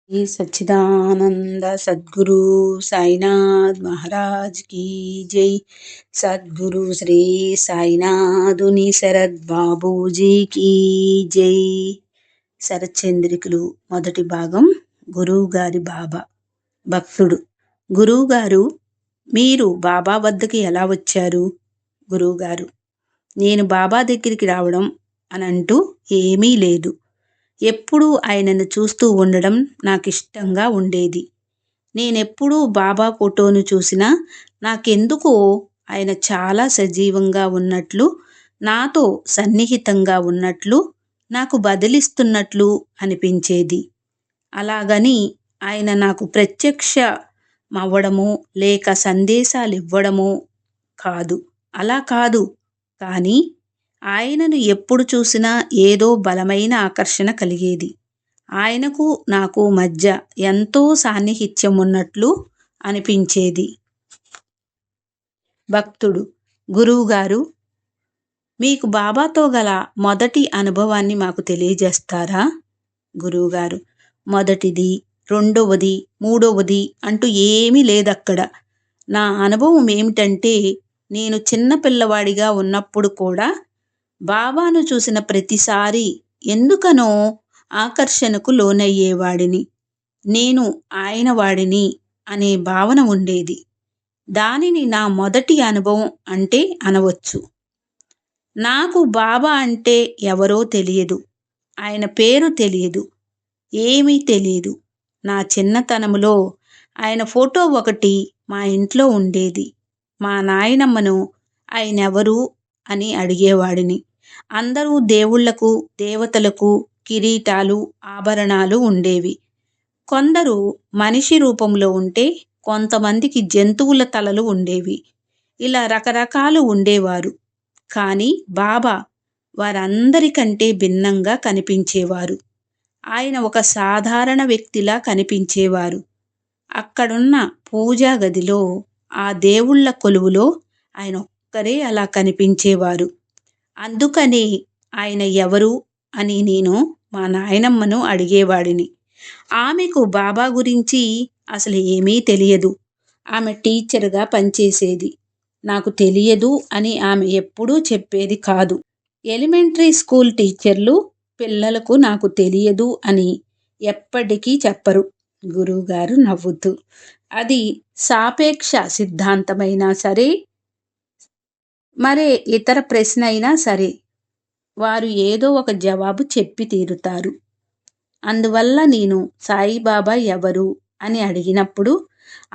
श्री सच्चिदानंद सद्गुरु साईनाथ महाराज की जय। सद्गुरु श्री సాయినాథుని శరద్ బాబూజీకి జై। శరచంద్రికలు మొదటి భాగం। గురువు గారి బాబా భక్తుడు। గురువు గారు, మీరు బాబా వద్దకి ఎలా వచ్చారు? గురువు గారు, నేను బాబా దగ్గరికి రావడం అనంటూ ఏమీ లేదు. ఎప్పుడూ ఆయనను చూస్తూ ఉండడం నాకిష్టంగా ఉండేది. నేనెప్పుడూ బాబా ఫోటోను చూసినా నాకెందుకో ఆయన చాలా సజీవంగా ఉన్నట్లు, నాతో సన్నిహితంగా ఉన్నట్లు, నాకు బదిలిస్తున్నట్లు అనిపించేది. అలాగని ఆయన నాకు ప్రత్యక్షమవ్వడమో లేక సందేశాలివ్వడమో కాదు, అలా కాదు. కానీ ఆయనను ఎప్పుడు చూసినా ఏదో బలమైన ఆకర్షణ కలిగేది. ఆయనకు నాకు మధ్య ఎంతో సాన్నిహిత్యం ఉన్నట్లు అనిపించేది. భక్తుడు: గురువుగారు, మీకు బాబాతో గల మొదటి అనుభవాన్ని మాకు తెలియజేస్తారా? గురువుగారు: మొదటిది, రెండవది, మూడవది అంటూ ఏమీ లేదక్కడ. నా అనుభవం ఏమిటంటే, నేను చిన్న పిల్లవాడిగా ఉన్నప్పుడు కూడా బాబాను చూసిన ప్రతిసారి ఎందుకనో ఆకర్షణకు లోనయ్యేవాడిని. నేను ఆయన వాడిని అనే భావన ఉండేది. దానిని నా మొదటి అనుభవం అంటే అనవచ్చు. నాకు బాబా అంటే ఎవరో తెలియదు, ఆయన పేరు తెలియదు, ఏమీ తెలియదు. నా చిన్నతనములో ఆయన ఫోటో ఒకటి మా ఇంట్లో ఉండేది. మా నాయనమ్మను ఆయనెవరు అని అడిగేవాడిని. అందరూ దేవుళ్లకు, దేవతలకు కిరీటాలు, ఆభరణాలు ఉండేవి. కొందరు మనిషి రూపంలో ఉంటే, కొంతమందికి జంతువుల తలలు ఉండేవి. ఇలా రకరకాలు ఉండేవారు. కానీ బాబా వారందరికంటే భిన్నంగా కనిపించేవారు. ఆయన ఒక సాధారణ వ్యక్తిలా కనిపించేవారు. అక్కడున్న పూజా గదిలో, ఆ దేవుళ్ల కొలువులో ఆయన ఒక్కరే అలా కనిపించేవారు. అందుకనే ఆయన ఎవరు అని నేను మా నాయనమ్మను అడిగేవాడిని. ఆమెకు బాబా గురించి అసలు ఏమీ తెలియదు. ఆమె టీచర్గా పనిచేసేది. నాకు తెలియదు అని ఆమె ఎప్పుడూ చెప్పేది కాదు. ఎలిమెంటరీ స్కూల్ టీచర్లు పిల్లలకు నాకు తెలియదు అని ఎప్పటికీ చెప్పరు. గురువుగారు నవ్వుతూ, అది సాపేక్ష సిద్ధాంతమైనా సరే, మరే ఇతర ప్రశ్న అయినా సరే, వారు ఏదో ఒక జవాబు చెప్పి తీరుతారు. అందువల్ల నేను సాయిబాబా ఎవరు అని అడిగినప్పుడు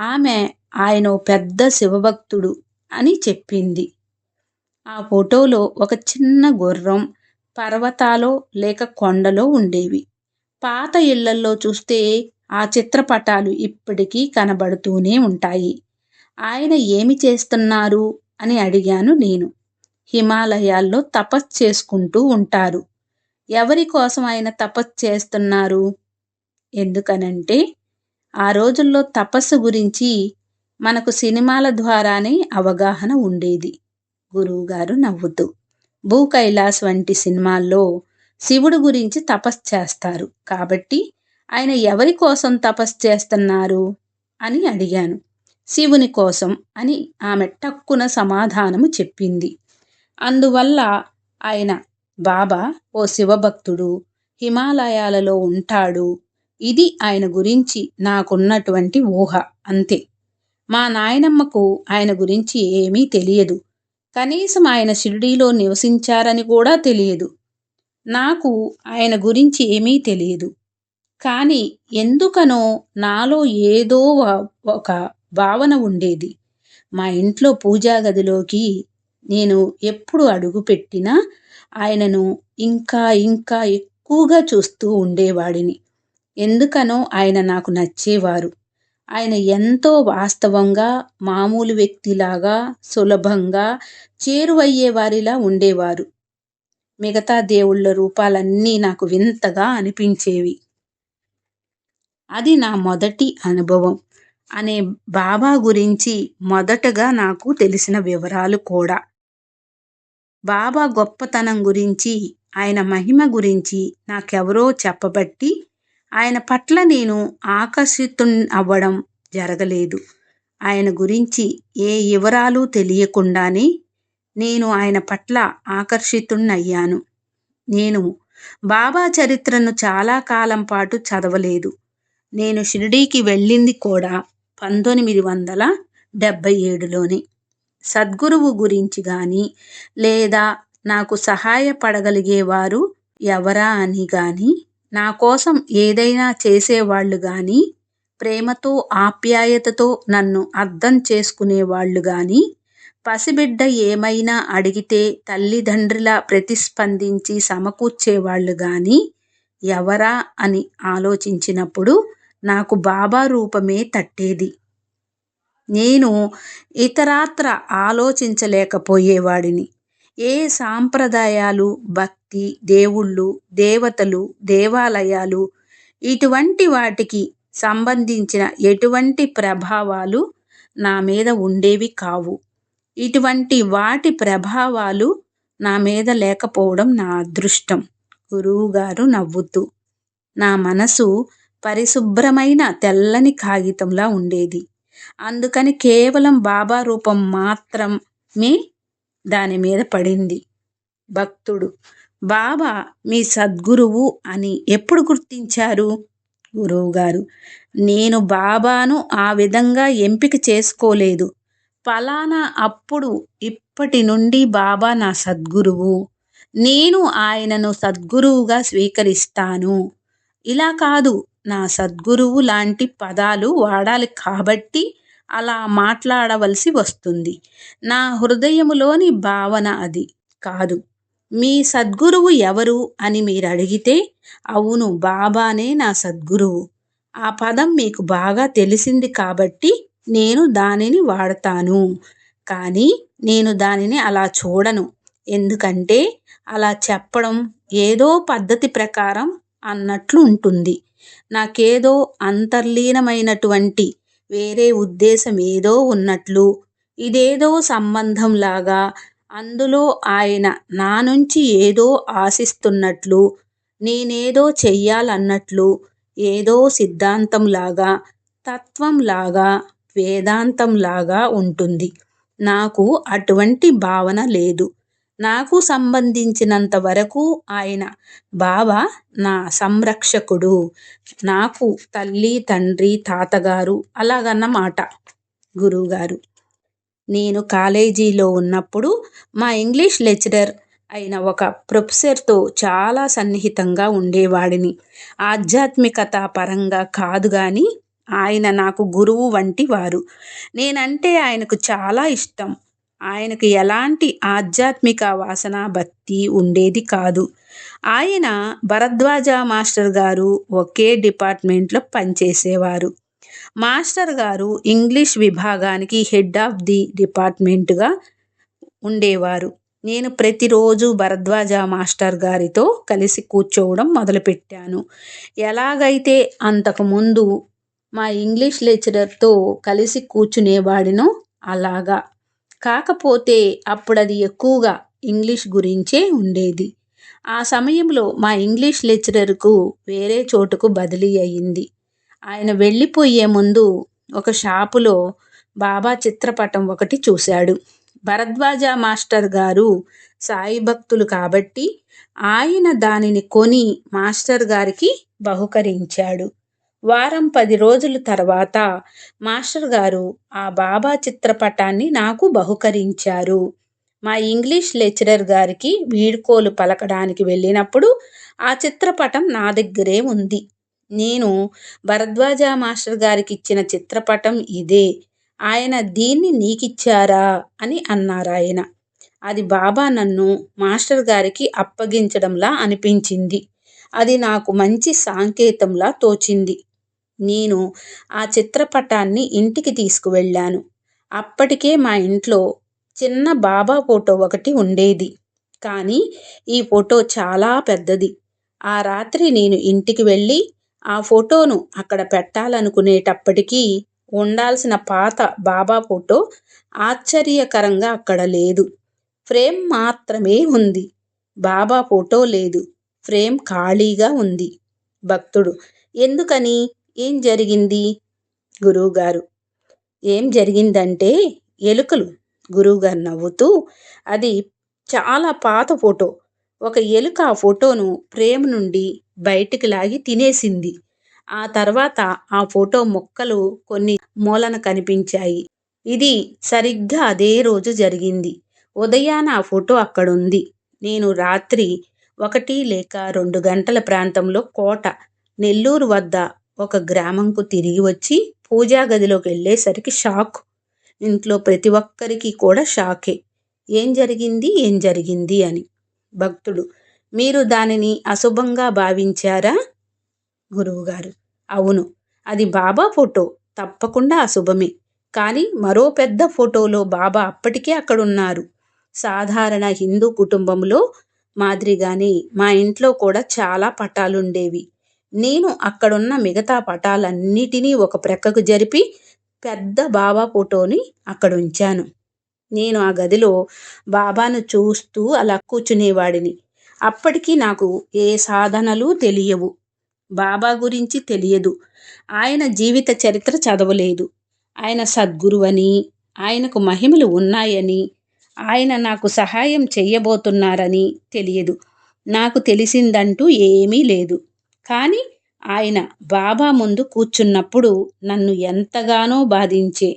ఆమె ఆయన పెద్ద శివభక్తుడు అని చెప్పింది. ఆ ఫోటోలో ఒక చిన్న గుర్రం పర్వతాలో లేక కొండలో ఉండేవి. పాత ఇళ్లల్లో చూస్తే ఆ చిత్రపటాలు ఇప్పటికీ కనబడుతూనే ఉంటాయి. ఆయన ఏమి చేస్తున్నారు అని అడిగాను నేను. హిమాలయాల్లో తపస్సు చేసుకుంటూ ఉంటారు. ఎవరి కోసం ఆయన తపస్సు చేస్తున్నారు? ఎందుకనంటే, ఆ రోజుల్లో తపస్సు గురించి మనకు సినిమాల ద్వారానే అవగాహన ఉండేది. గురువుగారు నవ్వుతూ, భూ కైలాస్ వంటి సినిమాల్లో శివుడు గురించి తపస్సు చేస్తారు. కాబట్టి ఆయన ఎవరి కోసం తపస్సు చేస్తున్నారు అని అడిగాను. శివుని కోసం అని ఆమె టక్కున సమాధానము చెప్పింది. అందువల్ల ఆయన బాబా ఓ శివభక్తుడు, హిమాలయాలలో ఉంటాడు. ఇది ఆయన గురించి నాకున్నటువంటి ఊహ, అంతే. మా నాయనమ్మకు ఆయన గురించి ఏమీ తెలియదు. కనీసం ఆయన షిరిడీలో నివసించారని కూడా తెలియదు. నాకు ఆయన గురించి ఏమీ తెలియదు. కానీ ఎందుకనో నాలో ఏదో ఒక భావన ఉండేది. మా ఇంట్లో పూజా గదిలోకి నేను ఎప్పుడు అడుగుపెట్టినా ఆయనను ఇంకా ఇంకా ఎక్కువగా చూస్తూ ఉండేవాడిని. ఎందుకనో ఆయన నాకు నచ్చేవారు. ఆయన ఎంతో వాస్తవంగా, మామూలు వ్యక్తిలాగా, సులభంగా చేరువయ్యేవారిలా ఉండేవారు. మిగతా దేవుళ్ళ రూపాలన్నీ నాకు వింతగా అనిపించేవి. అది నా మొదటి అనుభవం. అనే బాబా గురించి మొదటగా నాకు తెలిసిన వివరాలు కూడా. బాబా గొప్పతనం గురించి, ఆయన మహిమ గురించి నాకెవరో చెప్పబట్టి ఆయన పట్ల నేను అవ్వడం జరగలేదు. ఆయన గురించి ఏ వివరాలు తెలియకుండానే నేను ఆయన పట్ల ఆకర్షితుణ్ణయ్యాను. నేను బాబా చరిత్రను చాలా కాలం పాటు చదవలేదు. నేను షిరిడీకి వెళ్ళింది కూడా 1977లోనే. సద్గురువు గురించి గాని లేదా నాకు సహాయపడగలిగేవారు ఎవరా అని గాని, నా కోసం ఏదైనా చేసేవాళ్ళు గాని, ప్రేమతో ఆప్యాయతతో నన్ను అర్థం చేసుకునేవాళ్ళు గాని, పసిబిడ్డ ఏమైనా అడిగితే తల్లిదండ్రులా ప్రతిస్పందించి సమకూర్చేవాళ్ళు గాని ఎవరా అని ఆలోచించినప్పుడు నాకు బాబా రూపమే తట్టేది. నేను ఇతరాత్ర ఆలోచించలేకపోయేవాడిని. ఏ సాంప్రదాయాలు, భక్తి, దేవుళ్ళు, దేవతలు, దేవాలయాలు ఇటువంటి వాటికి సంబంధించిన ఎటువంటి ప్రభావాలు నా మీద ఉండేవి కావు. ఇటువంటి వాటి ప్రభావాలు నా మీద లేకపోవడం నా అదృష్టం. గురువుగారు నవ్వుతూ, నా మనసు పరిశుభ్రమైన తెల్లని కాగితంలా ఉండేది. అందుకని కేవలం బాబా రూపం మాత్రమే దాని మీద పడింది. భక్తుడు: బాబా మీ సద్గురువు అని ఎప్పుడు గుర్తించారు? గురువుగారు: నేను బాబాను ఆ విధంగా ఎంపిక చేసుకోలేదు. ఫలానా అప్పుడు ఇప్పటి నుండి బాబా నా సద్గురువు, నేను ఆయనను సద్గురువుగా స్వీకరిస్తాను, ఇలా కాదు. నా సద్గురువు లాంటి పదాలు వాడాలి కాబట్టి అలా మాట్లాడవలసి వస్తుంది. నా హృదయములోని భావన అది కాదు. మీ సద్గురువు ఎవరు అని మీరు అడిగితే, అవును, బాబానే నా సద్గురువు. ఆ పదం మీకు బాగా తెలిసింది కాబట్టి నేను దానిని వాడతాను. కానీ నేను దానిని అలా చూడను. ఎందుకంటే అలా చెప్పడం ఏదో పద్ధతి ప్రకారం అన్నట్లు ఉంటుంది. నాకేదో అంతర్లీనమైనటువంటి వేరే ఉద్దేశం ఏదో ఉన్నట్లు, ఇదేదో సంబంధంలాగా, అందులో ఆయన నా నుంచి ఏదో ఆశిస్తున్నట్లు, నేనేదో చెయ్యాలన్నట్లు, ఏదో సిద్ధాంతంలాగా, తత్వంలాగా, వేదాంతంలాగా ఉంటుంది. నాకు అటువంటి భావన లేదు. నాకు సంబంధించినంత వరకు ఆయన బాబా నా సంరక్షకుడు. నాకు తల్లి, తండ్రి, తాతగారు అలాగన్నమాట. గురువుగారు: నేను కాలేజీలో ఉన్నప్పుడు మా ఇంగ్లీష్ లెక్చరర్ అయిన ఒక ప్రొఫెసర్తో చాలా సన్నిహితంగా ఉండేవాడిని. ఆధ్యాత్మికత పరంగా కాదు కానీ ఆయన నాకు గురువు వంటి వారు. నేనంటే ఆయనకు చాలా ఇష్టం. ఆయనకు ఎలాంటి ఆధ్యాత్మిక వాసన, భక్తి ఉండేది కాదు. ఆయన భరద్వాజ మాస్టర్ గారు ఒకే డిపార్ట్మెంట్లో పనిచేసేవారు. మాస్టర్ గారు ఇంగ్లీష్ విభాగానికి హెడ్ ఆఫ్ ది డిపార్ట్మెంట్గా ఉండేవారు. నేను ప్రతిరోజు భరద్వాజ మాస్టర్ గారితో కలిసి కూర్చోవడం మొదలుపెట్టాను. ఎలాగైతే అంతకుముందు మా ఇంగ్లీష్ లెక్చరర్తో కలిసి కూర్చునేవాడినో అలాగా. కాకపోతే అప్పుడది ఎక్కువగా ఇంగ్లీష్ గురించే ఉండేది. ఆ సమయంలో మా ఇంగ్లీష్ లెక్చరర్కు వేరే చోటుకు బదిలీ అయ్యింది. ఆయన వెళ్ళిపోయే ముందు ఒక షాపులో బాబా చిత్రపటం ఒకటి చూశాడు. భరద్వాజ మాస్టర్ గారు సాయి భక్తులు కాబట్టి ఆయన దానిని కొని మాస్టర్ గారికి బహుకరించాడు. వారం 10 రోజుల తర్వాత మాస్టర్ గారు ఆ బాబా చిత్రపటాన్ని నాకు బహుకరించారు. మా ఇంగ్లీష్ లెక్చరర్ గారికి వీడ్కోలు పలకడానికి వెళ్ళినప్పుడు ఆ చిత్రపటం నా దగ్గరే ఉంది. నేను భరద్వాజ మాస్టర్ గారికి ఇచ్చిన చిత్రపటం ఇదే. ఆయన దీన్ని నీకిచ్చారా అని అన్నారాయన. అది బాబా నన్ను మాస్టర్ గారికి అప్పగించడంలా అనిపించింది. అది నాకు మంచి సంకేతంలా తోచింది. నేను ఆ చిత్రపటాన్ని ఇంటికి తీసుకువెళ్ళాను. అప్పటికే మా ఇంట్లో చిన్న బాబా ఫోటో ఒకటి ఉండేది. కానీ ఈ ఫోటో చాలా పెద్దది. ఆ రాత్రి నేను ఇంటికి వెళ్ళి ఆ ఫోటోను అక్కడ పెట్టాలనుకునేటప్పటికీ ఉండాల్సిన పాత బాబా ఫోటో ఆశ్చర్యకరంగా అక్కడ లేదు. ఫ్రేమ్ మాత్రమే ఉంది. బాబా ఫోటో లేదు. ఫ్రేమ్ ఖాళీగా ఉంది. భక్తుడు: ఎందుకని? ఏం జరిగింది? గురువుగారు: ఏం జరిగిందంటే ఎలుకలు. గురువుగారు నవ్వుతూ: అది చాలా పాత ఫోటో. ఒక ఎలుక ఆ ఫోటోను ఫ్రేమ్ నుండి బయటికి లాగి తినేసింది. ఆ తర్వాత ఆ ఫోటో ముక్కలు కొన్ని మూలన కనిపించాయి. ఇది సరిగ్గా అదే రోజు జరిగింది. ఉదయాన ఆ ఫోటో అక్కడుంది. నేను రాత్రి 1 లేక 2 గంటల ప్రాంతంలో కోట, నెల్లూరు వద్ద ఒక గ్రామంకు తిరిగి వచ్చి పూజా గదిలోకి వెళ్ళేసరికి షాక్. ఇంట్లో ప్రతి ఒక్కరికి కూడా షాకే. ఏం జరిగింది? ఏం జరిగింది అని. భక్తుడు: మీరు దానిని అశుభంగా భావించారా? గురువుగారు: అవును. అది బాబా ఫోటో. తప్పకుండా అశుభమే. కానీ మరో పెద్ద ఫోటోలో బాబా అప్పటికే అక్కడున్నారు. సాధారణ హిందూ కుటుంబంలో మాదిరిగానే మా ఇంట్లో కూడా చాలా పటాలుండేవి. నేను అక్కడున్న మిగతా పటాలన్నిటినీ ఒక ప్రక్కకు జరిపి పెద్ద బాబా ఫోటోని అక్కడుంచాను. నేను ఆ గదిలో బాబాను చూస్తూ అలా కూర్చునేవాడిని. అప్పటికి నాకు ఏ సాధనలు తెలియవు. బాబా గురించి తెలియదు. ఆయన జీవిత చరిత్ర చదవలేదు. ఆయన సద్గురువని, ఆయనకు మహిమలు ఉన్నాయని, ఆయన నాకు సహాయం చెయ్యబోతున్నారని తెలియదు. నాకు తెలిసిందంటూ ఏమీ లేదు. కానీ ఆయన బాబా ముందు కూర్చున్నప్పుడు నన్ను ఎంతగానో బాధించే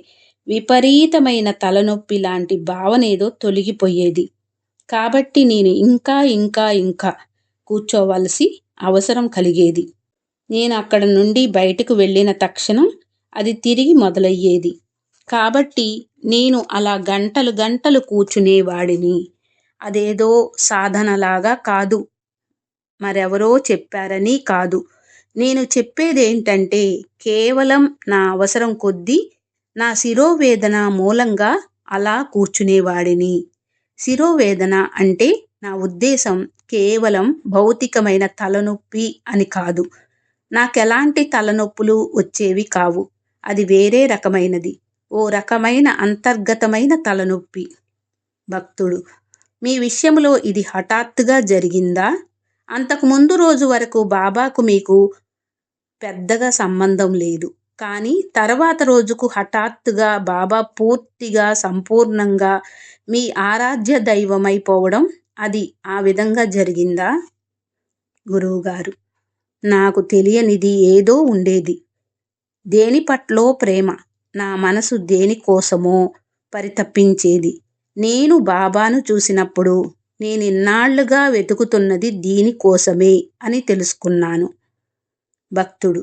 విపరీతమైన తలనొప్పి లాంటి భావనేదో తొలగిపోయేది. కాబట్టి నేను ఇంకా ఇంకా ఇంకా కూర్చోవలసి అవసరం కలిగేది. నేను అక్కడ నుండి బయటకు వెళ్ళిన తక్షణం అది తిరిగి మొదలయ్యేది. కాబట్టి నేను అలా గంటలు గంటలు కూర్చునేవాడిని. అదేదో సాధనలాగా కాదు, మరెవరో చెప్పారని కాదు. నేను చెప్పేదేంటంటే కేవలం నా అవసరం కొద్దీ నా శిరోవేదన మూలంగా అలా కూర్చునేవాడిని. శిరోవేదన అంటే నా ఉద్దేశం కేవలం భౌతికమైన తలనొప్పి అని కాదు. నాకెలాంటి తలనొప్పులు వచ్చేవి కావు. అది వేరే రకమైనది. ఓ రకమైన అంతర్గతమైన తలనొప్పి. భక్తుడు: మీ విషయంలో ఇది హఠాత్తుగా జరిగిందా? అంతకు ముందు రోజు వరకు బాబాకు మీకు పెద్దగా సంబంధం లేదు. కానీ తర్వాత రోజుకు హఠాత్తుగా బాబా పూర్తిగా సంపూర్ణంగా మీ ఆరాధ్య దైవమైపోవడం, అది ఆ విధంగా జరిగిందా? గురువుగారు: నాకు తెలియనిది ఏదో ఉండేది. దేని పట్లో ప్రేమ, నా మనసు దేనికోసమో పరితపించేది. నేను బాబాను చూసినప్పుడు నేనిన్నాళ్లుగా వెతుకుతున్నది దీనికోసమే అని తెలుసుకున్నాను. భక్తుడు: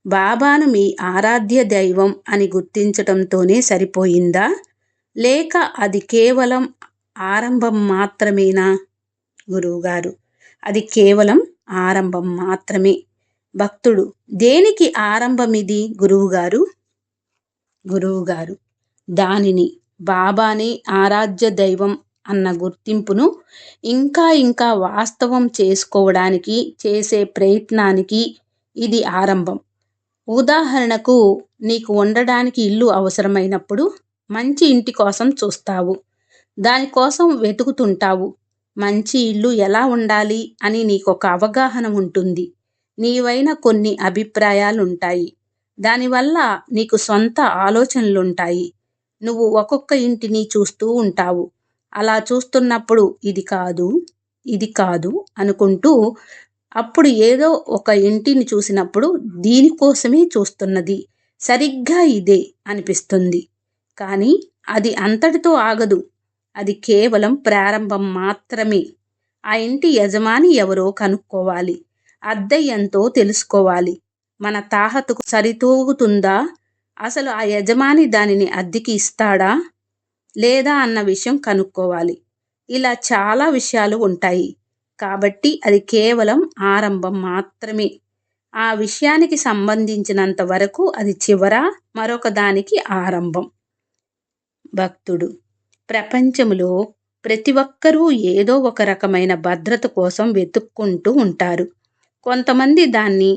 బాబాను మీ ఆరాధ్య దైవం అని గుర్తించటంతోనే సరిపోయిందా? లేక అది కేవలం ఆరంభం మాత్రమేనా? గురువుగారు: అది కేవలం ఆరంభం మాత్రమే. భక్తుడు: దేనికి ఆరంభమిది గురువుగారు? గురువుగారు: దానిని, బాబానే ఆరాధ్య దైవం అన్న గుర్తింపును ఇంకా ఇంకా వాస్తవం చేసుకోవడానికి చేసే ప్రయత్నానికి ఇది ఆరంభం. ఉదాహరణకు, నీకు ఉండడానికి ఇల్లు అవసరమైనప్పుడు మంచి ఇంటి కోసం చూస్తావు. దానికోసం వెతుకుతుంటావు. మంచి ఇల్లు ఎలా ఉండాలి అని నీకొక అవగాహన ఉంటుంది. నీవైన కొన్ని అభిప్రాయాలుంటాయి. దానివల్ల నీకు సొంత ఆలోచనలుంటాయి. నువ్వు ఒక్కొక్క ఇంటిని చూస్తూ ఉంటావు. అలా చూస్తున్నప్పుడు ఇది కాదు, ఇది కాదు అనుకుంటూ, అప్పుడు ఏదో ఒక ఇంటిని చూసినప్పుడు దీనికోసమే చూస్తున్నది, సరిగ్గా ఇదే అనిపిస్తుంది. కానీ అది అంతటితో ఆగదు. అది కేవలం ప్రారంభం మాత్రమే. ఆ ఇంటి యజమాని ఎవరో కనుక్కోవాలి. అద్దె ఎంతో తెలుసుకోవాలి. మన తాహతుకు సరితూగుతుందా? అసలు ఆ యజమాని దానిని అద్దెకి ఇస్తాడా లేదా అన్న విషయం కనుక్కోవాలి. ఇలా చాలా విషయాలు ఉంటాయి. కాబట్టి అది కేవలం ఆరంభం మాత్రమే. ఆ విషయానికి సంబంధించినంత వరకు అది చివర, మరొక దానికి ఆరంభం. భక్తుడు: ప్రపంచంలో ప్రతి ఒక్కరూ ఏదో ఒక రకమైన భద్రత కోసం వెతుక్కుంటూ ఉంటారు. కొంతమంది దాన్ని,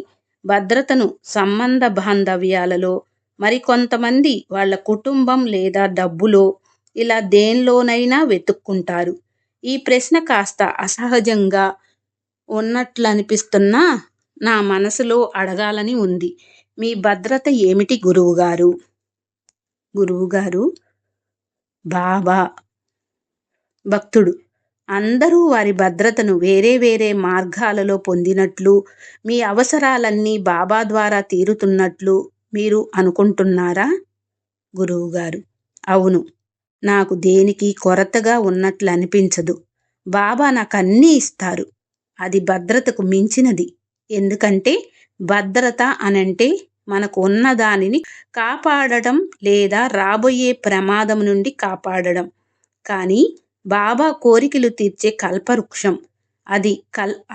భద్రతను, సంబంధ బాంధవ్యాలలో, మరికొంతమంది వాళ్ళ కుటుంబం లేదా డబ్బులో, ఇలా దేనిలోనైనా వెతుక్కుంటారు. ఈ ప్రశ్న కాస్త అసహజంగా ఉన్నట్లనిపిస్తున్నా నా మనసులో అడగాలని ఉంది. మీ భద్రత ఏమిటి గురువుగారు? గురువుగారు: బాబా. భక్తుడు: అందరూ వారి భద్రతను వేరే వేరే మార్గాలలో పొందినట్లు, మీ అవసరాలన్నీ బాబా ద్వారా తీరుతున్నట్లు మీరు అనుకుంటున్నారా? గురువుగారు: అవును. నాకు దేనికి కొరతగా ఉన్నట్లు అనిపించదు. బాబా నాకన్నీ ఇస్తారు. అది భద్రతకు మించినది. ఎందుకంటే భద్రత అనంటే మనకు ఉన్న దానిని కాపాడడం లేదా రాబోయే ప్రమాదం నుండి కాపాడడం. కానీ బాబా కోరికలు తీర్చే కల్పవృక్షం. అది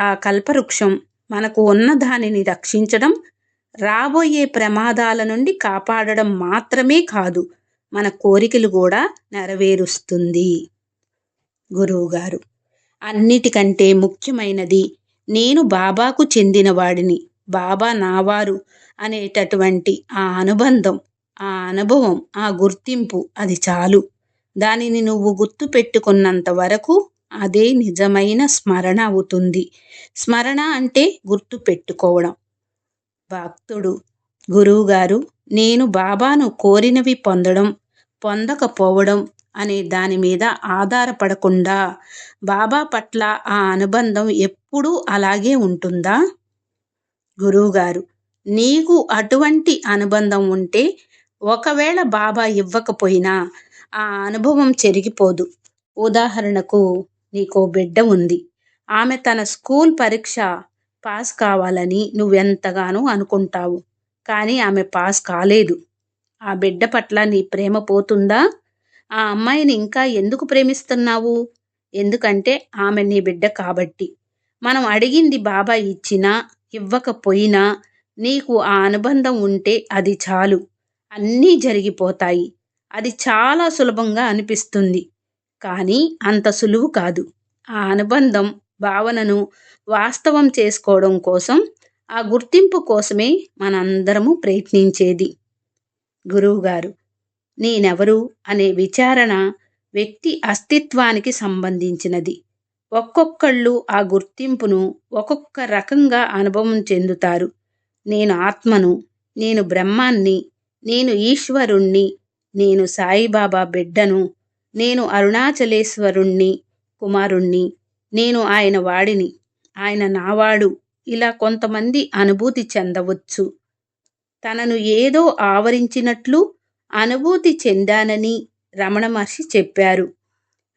ఆ కల్పవృక్షం మనకు ఉన్న దానిని రక్షించడం, రాబోయే ప్రమాదాల నుండి కాపాడడం మాత్రమే కాదు, మన కోరికలు కూడా నెరవేరుస్తుంది. గురువుగారు: అన్నిటికంటే ముఖ్యమైనది నేను బాబాకు చెందినవాడిని, బాబా నావారు అనేటటువంటి ఆ అనుబంధం, ఆ అనుభవం, ఆ గుర్తింపు అది చాలు. దానిని నువ్వు గుర్తు పెట్టుకున్నంత వరకు అదే నిజమైన స్మరణ అవుతుంది. స్మరణ అంటే గుర్తు పెట్టుకోవడం. భక్తుడు: గురువుగారు, నేను బాబాను కోరినవి పొందడం, పొందకపోవడం అనే దాని మీద ఆధారపడకుండా బాబా పట్ల ఆ అనుబంధం ఎప్పుడూ అలాగే ఉంటుందా? గురువుగారు: నీకు అటువంటి అనుబంధం ఉంటే ఒకవేళ బాబా ఇవ్వకపోయినా ఆ అనుభవం చెరిగిపోదు. ఉదాహరణకు నీకో బిడ్డ ఉంది. ఆమె తన స్కూల్ పరీక్ష పాస్ కావాలని నువ్వెంతగానో అనుకుంటావు. కానీ ఆమె పాస్ కాలేదు. ఆ బిడ్డ పట్ల నీ ప్రేమ పోతుందా? ఆ అమ్మాయిని ఇంకా ఎందుకు ప్రేమిస్తున్నావు? ఎందుకంటే ఆమె నీ బిడ్డ కాబట్టి. మనం అడిగింది బాబా ఇచ్చినా ఇవ్వకపోయినా నీకు ఆ అనుబంధం ఉంటే అది చాలు. అన్నీ జరిగిపోతాయి. అది చాలా సులభంగా అనిపిస్తుంది. కానీ అంత సులువు కాదు. ఆ అనుబంధం భావనను వాస్తవం చేసుకోవడం కోసం, ఆ గుర్తింపు కోసమే మనందరము ప్రయత్నించేది. గురువుగారు: నేనెవరు అనే విచారణ వ్యక్తి అస్తిత్వానికి సంబంధించినది. ఒక్కొక్కళ్ళు ఆ గుర్తింపును ఒక్కొక్క రకంగా అనుభవం చెందుతారు. నేను ఆత్మను, నేను బ్రహ్మాన్ని, నేను ఈశ్వరుణ్ణి, నేను సాయిబాబా బిడ్డను, నేను అరుణాచలేశ్వరుణ్ణి కుమారుణ్ణి, నేను ఆయన వాడిని, ఆయన నావాడు. ఇలా కొంతమంది అనుభూతి చెందవచ్చు. తనను ఏదో ఆవరించినట్లు అనుభూతి చెందానని రమణ మహర్షి చెప్పారు.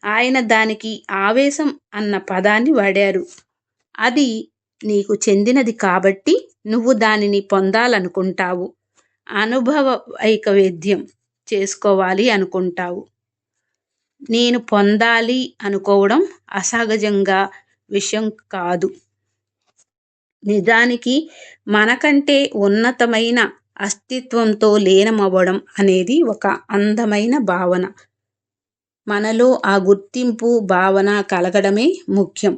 ఆయన దానికి ఆవేశం అన్న పదాన్ని వాడారు. అది నీకు చెందినది కాబట్టి నువ్వు దానిని పొందాలనుకుంటావు. అనుభవ వైకవేద్యం చేసుకోవాలి అనుకుంటావు. నేను పొందాలి అనుకోవడం అసహజంగా విషయం కాదు. నిజానికి మనకంటే ఉన్నతమైన అస్తిత్వంతో లీనమవ్వడం అనేది ఒక అందమైన భావన. మనలో ఆ గుర్తింపు భావన కలగడమే ముఖ్యం.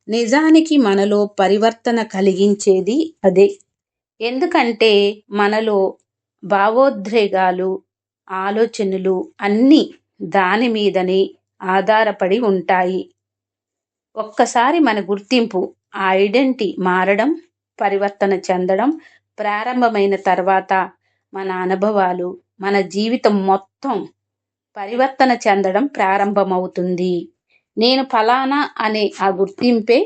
నిజానికి మనలో పరివర్తన కలిగించేది అదే. ఎందుకంటే మనలో భావోద్రేగాలు, ఆలోచనలు అన్నీ దాని మీదనే ఆధారపడి ఉంటాయి. ఒక్కసారి మన గుర్తింపు, ఆ ఐడెంటిటీ మారడం, పరివర్తన చెందడం ప్రారంభమైన తర్వాత మన అనుభవాలు, మన జీవితం మొత్తం పరివర్తన చెందడం ప్రారంభమవుతుంది. నేను ఫలానా అనే ఆ గుర్తింపే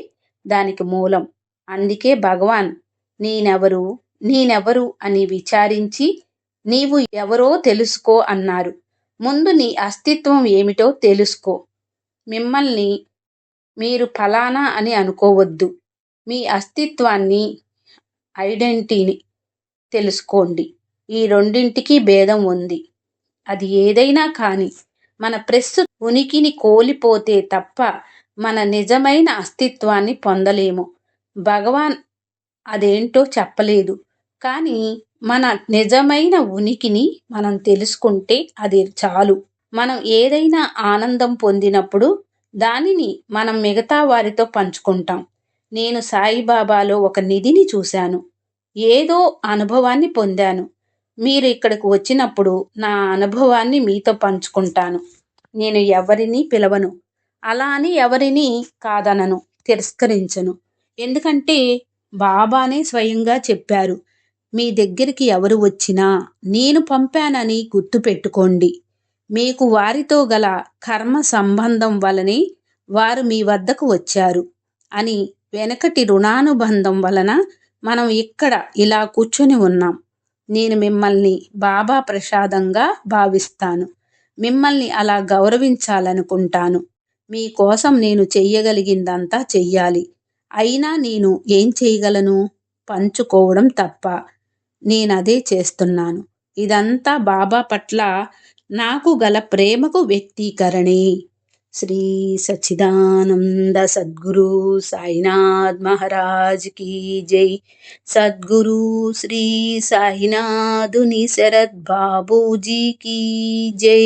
దానికి మూలం. అందుకే భగవాన్ నేనెవరు అని విచారించి నీవు ఎవరో తెలుసుకో అన్నారు. ముందు నీ అస్తిత్వం ఏమిటో తెలుసుకో. మిమ్మల్ని మీరు ఫలానా అని అనుకోవద్దు. మీ అస్తిత్వాన్ని, ఐడెంటిటీని తెలుసుకోండి. ఈ రెండింటికి భేదం ఉంది. అది ఏదైనా కానీ మన ప్రస్తుత ఉనికిని కోల్పోతే తప్ప మన నిజమైన అస్తిత్వాన్ని పొందలేము. భగవాన్ అదేంటో చెప్పలేదు. కానీ మన నిజమైన ఉనికిని మనం తెలుసుకుంటే అది చాలు. మనం ఏదైనా ఆనందం పొందినప్పుడు దానిని మనం మిగతా వారితో పంచుకుంటాం. నేను సాయిబాబాలో ఒక నిధిని చూశాను. ఏదో అనుభవాన్ని పొందాను. మీరు ఇక్కడికి వచ్చినప్పుడు నా అనుభవాన్ని మీతో పంచుకుంటాను. నేను ఎవరిని పిలవను. అలా అని ఎవరిని కాదనను, తిరస్కరించను. ఎందుకంటే బాబానే స్వయంగా చెప్పారు, మీ దగ్గరికి ఎవరు వచ్చినా నేను పంపానని గుర్తుపెట్టుకోండి. మీకు వారితో గల కర్మ సంబంధం వలనే వారు మీ వద్దకు వచ్చారు అని. వెనకటి రుణానుబంధం వలన మనం ఇక్కడ ఇలా కూర్చొని ఉన్నాం. నేను మిమ్మల్ని బాబా ప్రసాదంగా భావిస్తాను. మిమ్మల్ని అలా గౌరవించాలనుకుంటాను. మీకోసం నేను చెయ్యగలిగిందంతా చెయ్యాలి. అయినా నేను ఏం చేయగలను? పంచుకోవడం తప్ప. నేనదే చేస్తున్నాను. ఇదంతా బాబా పట్ల నాకు గల ప్రేమకు వ్యక్తీకరణే. శ్రీ సచ్చిదానంద సద్గురు సాయినాథ్ మహారాజ్ కీ జై. సద్గురు శ్రీ సాయినాథుని శరత్ బాబూజీ కీ జై.